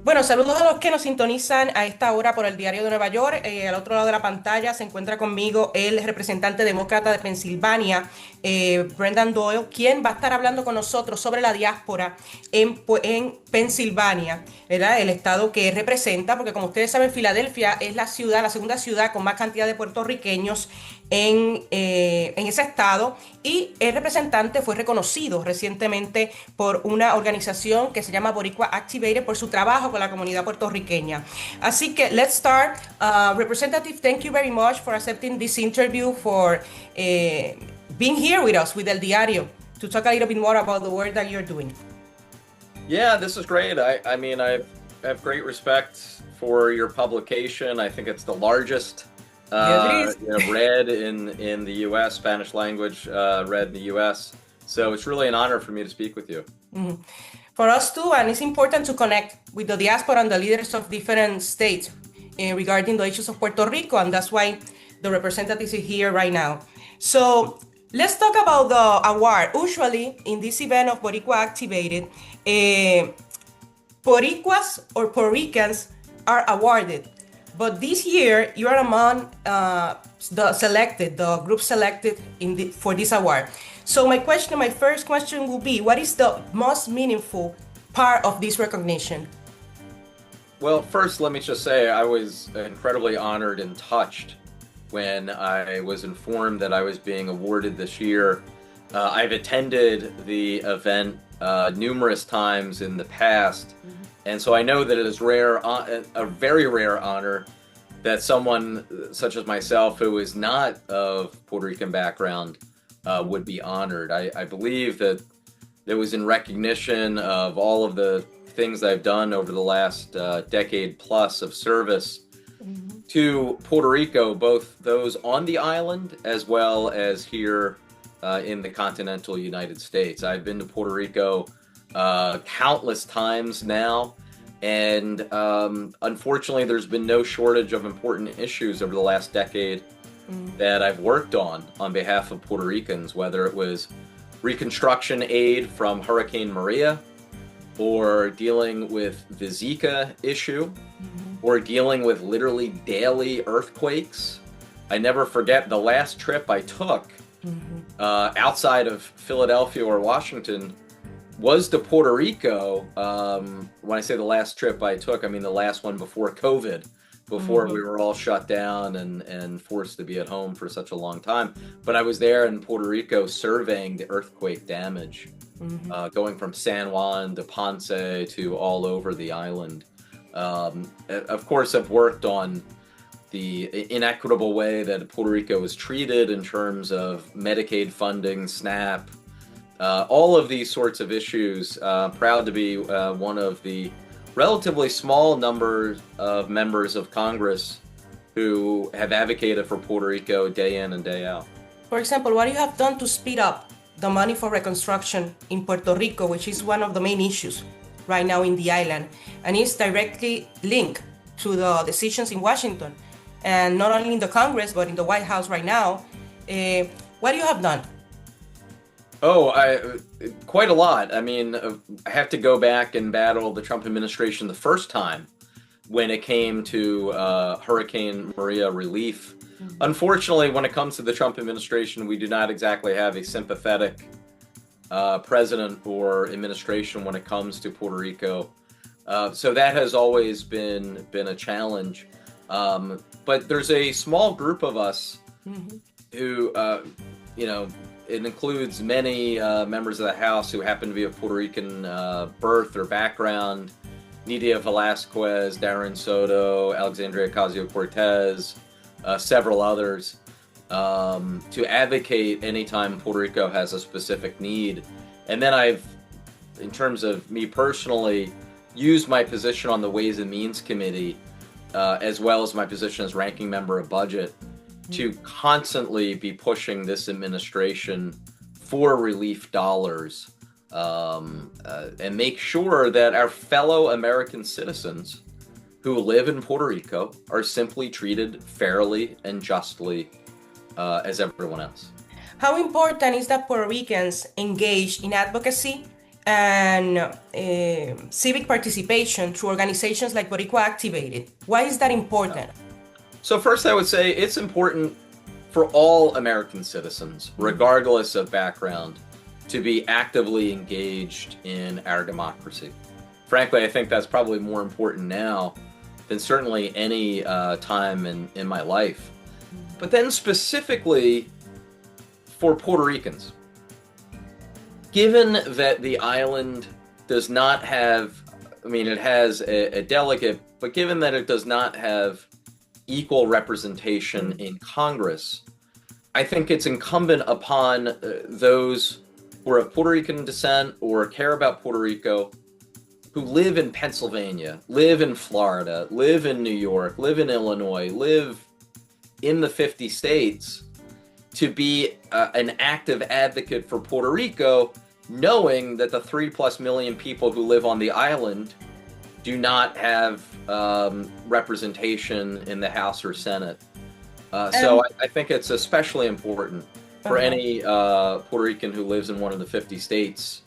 Bueno, saludos a los que nos sintonizan a esta hora por el Diario de Nueva York. Al otro lado de la pantalla se encuentra conmigo el representante demócrata de Pensilvania, Brendan Boyle, quien va a estar hablando con nosotros sobre la diáspora en Pensilvania, ¿verdad? El estado que representa, porque como ustedes saben, Filadelfia es la ciudad, la segunda ciudad con más cantidad de puertorriqueños en ese estado, y el representante fue reconocido recientemente por una organización que se llama BoricuActited por su trabajo con la comunidad puertorriqueña. Así que let's start. Representative, thank you very much for accepting this interview, for being here with us with El Diario to talk a little bit more about the work that you're doing. Yeah, this is great. I mean, I have great respect for your publication. I think it's the largest read in the U.S., Spanish language read in the U.S. So it's really an honor for me to speak with you. Mm-hmm. For us too, and it's important to connect with the diaspora and the leaders of different states regarding the issues of Puerto Rico, and that's why the representatives is here right now. So let's talk about the award. Usually in this event of Boricua Boricuas or Puerto Ricans are awarded. But this year, you are among the group selected for this award. So my first question will be, what is the most meaningful part of this recognition? Well, first, let me just say I was incredibly honored and touched when I was informed that I was being awarded this year. I've attended the event numerous times in the past. And so I know that it is a very rare honor that someone such as myself, who is not of Puerto Rican background, would be honored. I believe that it was in recognition of all of the things I've done over the last decade plus of service to Puerto Rico, both those on the island as well as here in the continental United States. I've been to Puerto Rico countless times now, and unfortunately there's been no shortage of important issues over the last decade that I've worked on behalf of Puerto Ricans, whether it was reconstruction aid from Hurricane Maria, or dealing with the Zika issue, or dealing with literally daily earthquakes. I never forget the last trip I took outside of Philadelphia or Washington was to Puerto Rico. When I say the last trip I took, I mean the last one before COVID, before we were all shut down and forced to be at home for such a long time. But I was there in Puerto Rico surveying the earthquake damage, going from San Juan to Ponce to all over the island. Of course, I've worked on the inequitable way that Puerto Rico is treated in terms of Medicaid funding, SNAP, all of these sorts of issues. Proud to be one of the relatively small number of members of Congress who have advocated for Puerto Rico day in and day out. For example, what you have done to speed up the money for reconstruction in Puerto Rico, which is one of the main issues right now in the island, and is directly linked to the decisions in Washington, and not only in the Congress, but in the White House right now. What you have done? Quite a lot. I mean, I have to go back and battle the Trump administration the first time when it came to Hurricane Maria relief. Unfortunately, when it comes to the Trump administration, we do not exactly have a sympathetic president or administration when it comes to Puerto Rico. So that has always been a challenge. But there's a small group of us who, it includes many members of the House who happen to be of Puerto Rican birth or background: Nidia Velasquez, Darren Soto, Alexandria Ocasio-Cortez, several others, to advocate anytime Puerto Rico has a specific need. And then I've, in terms of me personally, used my position on the Ways and Means Committee, as well as my position as ranking member of Budget, to constantly be pushing this administration for relief dollars, and make sure that our fellow American citizens who live in Puerto Rico are simply treated fairly and justly as everyone else. How important is that Puerto Ricans engage in advocacy and civic participation through organizations like BoricuActivated. Why is that important? So first I would say it's important for all American citizens, regardless of background, to be actively engaged in our democracy. Frankly, I think that's probably more important now than certainly any time in my life. But then specifically for Puerto Ricans, given that the island does not have, it has a delegate, but given that it does not have equal representation in Congress, I think it's incumbent upon those who are of Puerto Rican descent or care about Puerto Rico, who live in Pennsylvania, live in Florida, live in New York, live in Illinois, live in the 50 states, to be an active advocate for Puerto Rico, knowing that the 3+ million people who live on the island do not have representation in the House or Senate. So I think it's especially important for any Puerto Rican who lives in one of the 50 states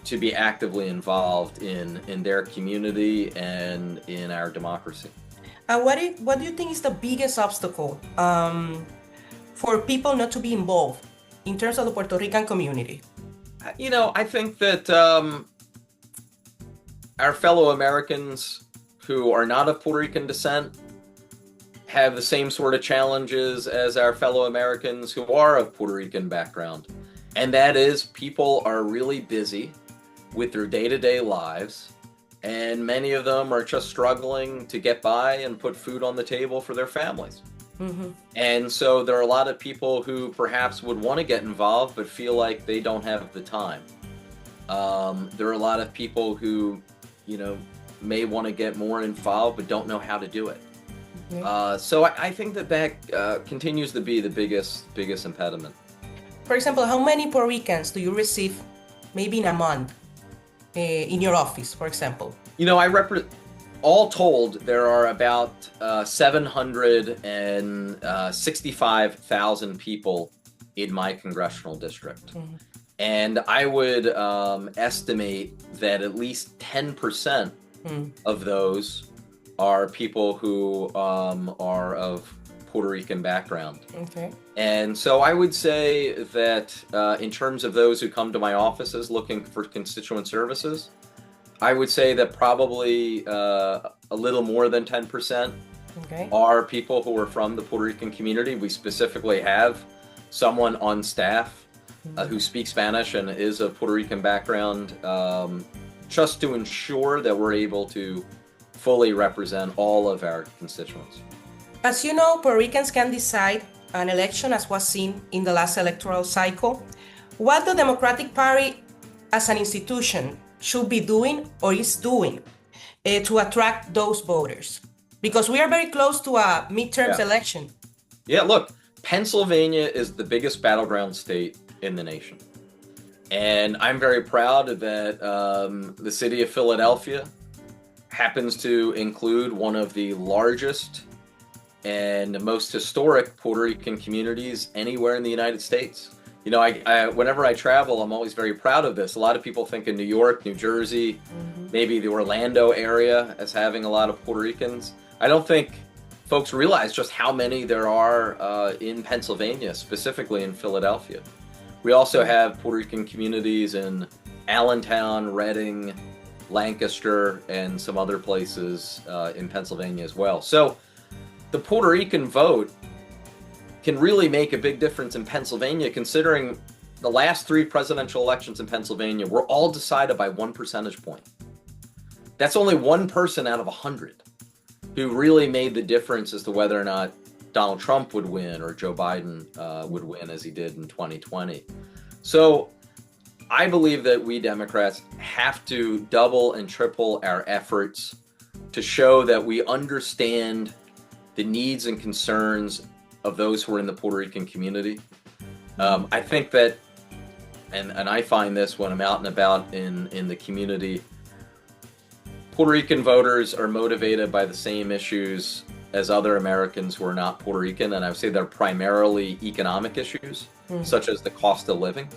to be actively involved in their community and in our democracy. What do you think is the biggest obstacle for people not to be involved in terms of the Puerto Rican community? I think that our fellow Americans who are not of Puerto Rican descent have the same sort of challenges as our fellow Americans who are of Puerto Rican background. And that is, people are really busy with their day-to-day lives, and many of them are just struggling to get by and put food on the table for their families. And so there are a lot of people who perhaps would want to get involved but feel like they don't have the time. There are a lot of people who, may want to get more involved but don't know how to do it. So I think that continues to be the biggest impediment. For example, how many Puerto Ricans do you receive maybe in a month in your office, for example? All told, there are about 765,000 people in my congressional district. And I would estimate that at least 10% of those are people who are of Puerto Rican background. And so I would say that in terms of those who come to my offices looking for constituent services, I would say that probably a little more than 10% are people who are from the Puerto Rican community. We specifically have someone on staff who speaks Spanish and is of Puerto Rican background, just to ensure that we're able to fully represent all of our constituents. As you know, Puerto Ricans can decide an election, as was seen in the last electoral cycle. What the Democratic Party as an institution should be doing or is doing to attract those voters? Because we are very close to a midterms election. Yeah, look, Pennsylvania is the biggest battleground state in the nation. And I'm very proud that the city of Philadelphia happens to include one of the largest and most historic Puerto Rican communities anywhere in the United States. Whenever I travel, I'm always very proud of this. A lot of people think of New York, New Jersey, maybe the Orlando area as having a lot of Puerto Ricans. I don't think folks realize just how many there are in Pennsylvania, specifically in Philadelphia. We also have Puerto Rican communities in Allentown, Reading, Lancaster, and some other places in Pennsylvania as well. So the Puerto Rican vote can really make a big difference in Pennsylvania, considering the last 3 presidential elections in Pennsylvania were all decided by 1 percentage point. That's only one person out of 100 who really made the difference as to whether or not Donald Trump would win or Joe Biden would win as he did in 2020. So I believe that we Democrats have to double and triple our efforts to show that we understand the needs and concerns of those who are in the Puerto Rican community. I think that, and I find this when I'm out and about in the community, Puerto Rican voters are motivated by the same issues as other Americans who are not Puerto Rican, and I would say they're primarily economic issues, such as the cost of living.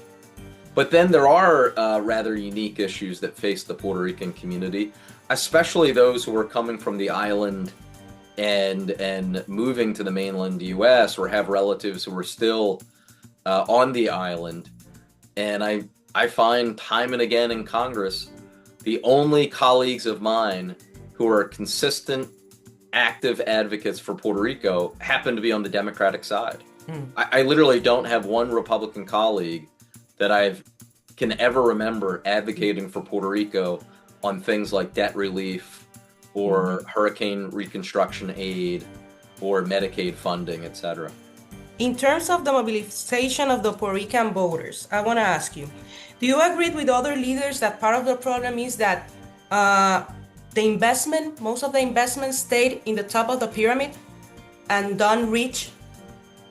But then there are rather unique issues that face the Puerto Rican community, especially those who are coming from the island and moving to the mainland U.S. or have relatives who are still on the island. And I find time and again in Congress, the only colleagues of mine who are consistent, active advocates for Puerto Rico happen to be on the Democratic side. I literally don't have one Republican colleague that I can ever remember advocating for Puerto Rico on things like debt relief or hurricane reconstruction aid or Medicaid funding, etc. In terms of the mobilization of the Puerto Rican voters, I want to ask you, do you agree with other leaders that part of the problem is that most of the investment stayed in the top of the pyramid and don't reach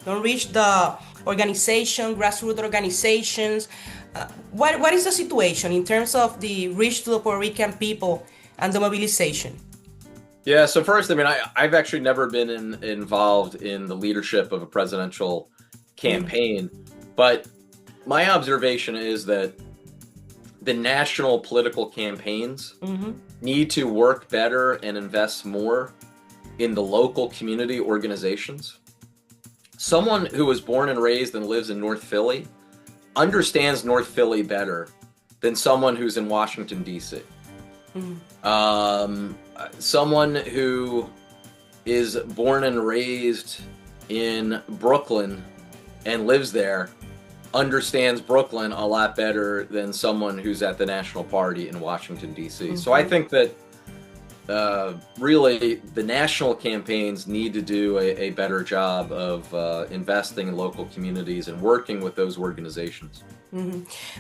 the grassroots organizations? What is the situation in terms of the reach to the Puerto Rican people and the mobilization? Yeah, so first, I mean, I've actually never been involved in the leadership of a presidential campaign, but my observation is that the national political campaigns need to work better and invest more in the local community organizations. Someone who was born and raised and lives in North Philly understands North Philly better than someone who's in Washington, D.C. Someone who is born and raised in Brooklyn and lives there understands Brooklyn a lot better than someone who's at the National Party in Washington, D.C. So I think that really the national campaigns need to do a better job of investing in local communities and working with those organizations.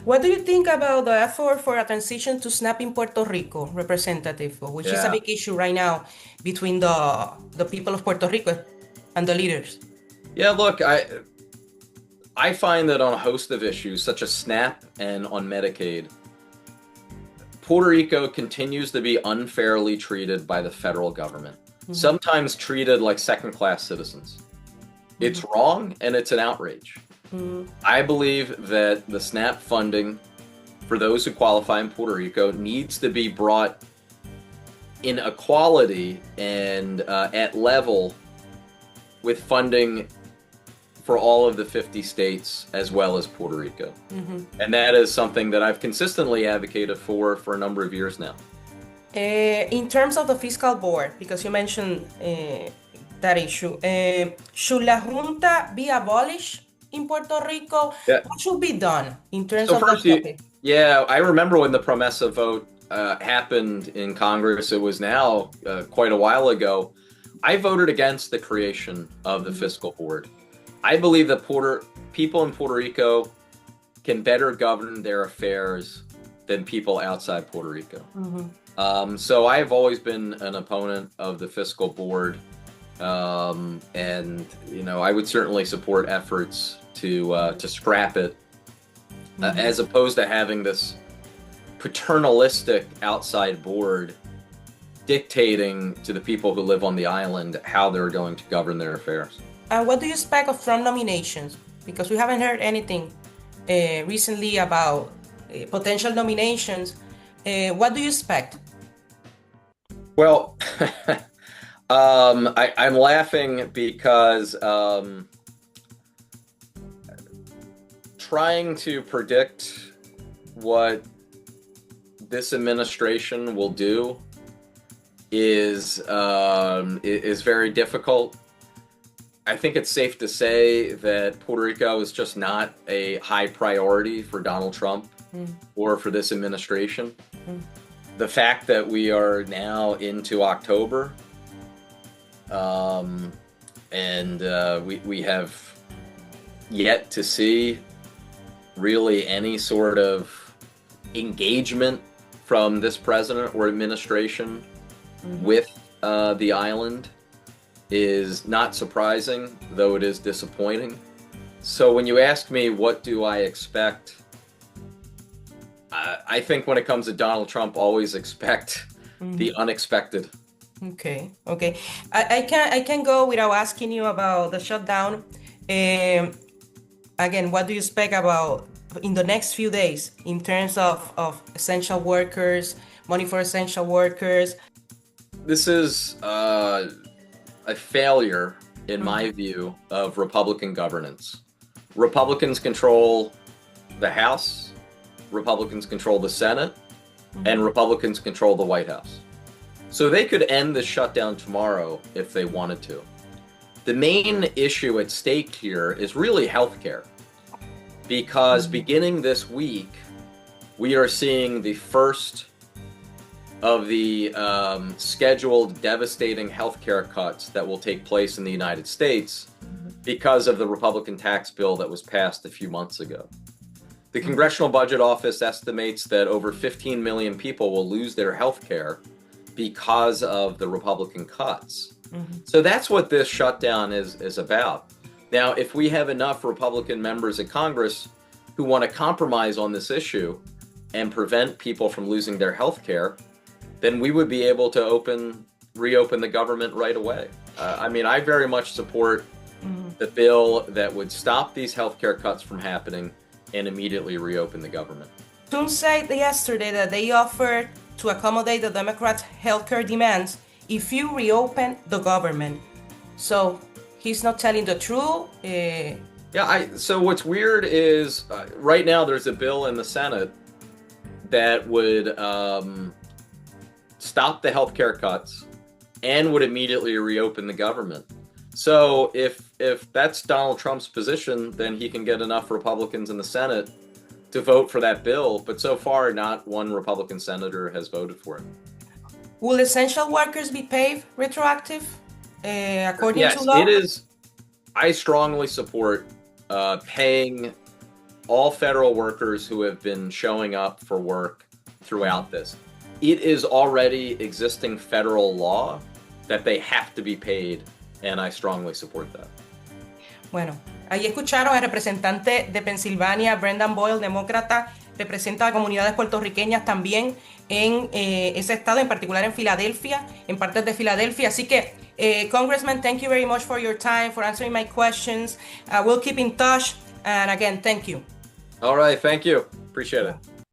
What do you think about the effort for a transition to SNAP in Puerto Rico, Representative, which is a big issue right now between the people of Puerto Rico and the leaders? Yeah, look, I find that on a host of issues, such as SNAP and on Medicaid, Puerto Rico continues to be unfairly treated by the federal government, sometimes treated like second-class citizens. It's wrong and it's an outrage. I believe that the SNAP funding for those who qualify in Puerto Rico needs to be brought in equality and at level with funding for all of the 50 states as well as Puerto Rico. And that is something that I've consistently advocated for a number of years now. In terms of the fiscal board, because you mentioned that issue, should La Junta be abolished in Puerto Rico? Yeah. What should be done in terms So of first, the yeah, I remember when the Promesa vote happened in Congress. It was now quite a while ago. I voted against the creation of the fiscal board. I believe that people in Puerto Rico can better govern their affairs than people outside Puerto Rico. So I've always been an opponent of the fiscal board, and I would certainly support efforts to scrap it, as opposed to having this paternalistic outside board dictating to the people who live on the island how they're going to govern their affairs. What do you expect of Trump nominations? Because we haven't heard anything recently about potential nominations. What do you expect? Well, I'm laughing because trying to predict what this administration will do is very difficult. I think it's safe to say that Puerto Rico is just not a high priority for Donald Trump or for this administration. The fact that we are now into October and we have yet to see really any sort of engagement from this president or administration with the island is not surprising, though it is disappointing. So when you ask me what do I expect, I think when it comes to Donald Trump, always expect the unexpected. Okay. I can go without asking you about the shutdown. Again, what do you expect about in the next few days in terms of essential workers, money for essential workers? This is a failure, in my view, of Republican governance. Republicans control the House, Republicans control the Senate, and Republicans control the White House. So they could end the shutdown tomorrow if they wanted to. The main issue at stake here is really healthcare, because beginning this week, we are seeing the first of the scheduled devastating healthcare cuts that will take place in the United States because of the Republican tax bill that was passed a few months ago. The Congressional Budget Office estimates that over 15 million people will lose their health care because of the Republican cuts. So that's what this shutdown is about. Now, if we have enough Republican members of Congress who want to compromise on this issue and prevent people from losing their health care, then we would be able to reopen the government right away. I mean, I very much support the bill that would stop these healthcare cuts from happening and immediately reopen the government. Trump said yesterday that they offered to accommodate the Democrats' healthcare demands if you reopen the government. So he's not telling the truth. So what's weird is right now there's a bill in the Senate that would stop the healthcare cuts and would immediately reopen the government. So if that's Donald Trump's position, then he can get enough Republicans in the Senate to vote for that bill. But so far, not one Republican senator has voted for it. Will essential workers be paid retroactive according to law? Yes, it is. I strongly support paying all federal workers who have been showing up for work throughout this. It is already existing federal law that they have to be paid, and I strongly support that. Bueno, ahí escucharon al representante de Pensilvania, Brendan Boyle, demócrata, representa a comunidades puertorriqueñas también en ese estado, en particular en Filadelfia, en partes de Filadelfia. Así que, Congressman, thank you very much for your time, for answering my questions. We'll keep in touch, and again, thank you. All right, thank you. Appreciate it.